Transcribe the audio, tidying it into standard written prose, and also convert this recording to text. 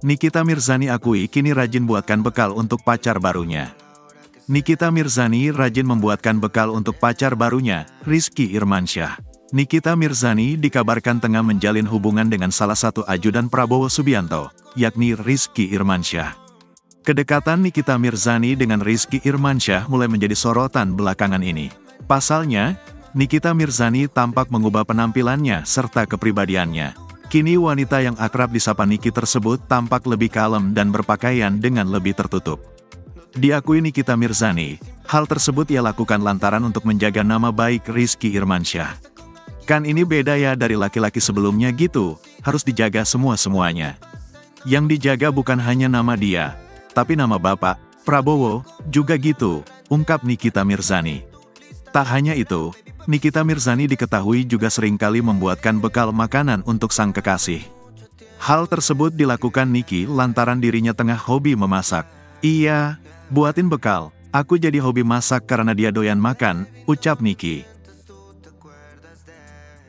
Nikita Mirzani akui kini rajin buatkan bekal untuk pacar barunya. Nikita Mirzani rajin membuatkan bekal untuk pacar barunya, Rizky Irmansyah. Nikita Mirzani dikabarkan tengah menjalin hubungan dengan salah satu ajudan Prabowo Subianto, yakni Rizky Irmansyah. Kedekatan Nikita Mirzani dengan Rizky Irmansyah mulai menjadi sorotan belakangan ini. Pasalnya, Nikita Mirzani tampak mengubah penampilannya serta kepribadiannya. Kini wanita yang akrab disapa Niki tersebut tampak lebih kalem dan berpakaian dengan lebih tertutup. Diakui Nikita Mirzani, hal tersebut ia lakukan lantaran untuk menjaga nama baik Rizky Irmansyah. Kan ini beda ya dari laki-laki sebelumnya gitu, harus dijaga semua-semuanya. Yang dijaga bukan hanya nama dia, tapi nama Bapak Prabowo juga gitu, ungkap Nikita Mirzani. Tak hanya itu, Nikita Mirzani diketahui juga seringkali membuatkan bekal makanan untuk sang kekasih. Hal tersebut dilakukan Niki lantaran dirinya tengah hobi memasak. Iya, buatin bekal, aku jadi hobi masak karena dia doyan makan, ucap Niki.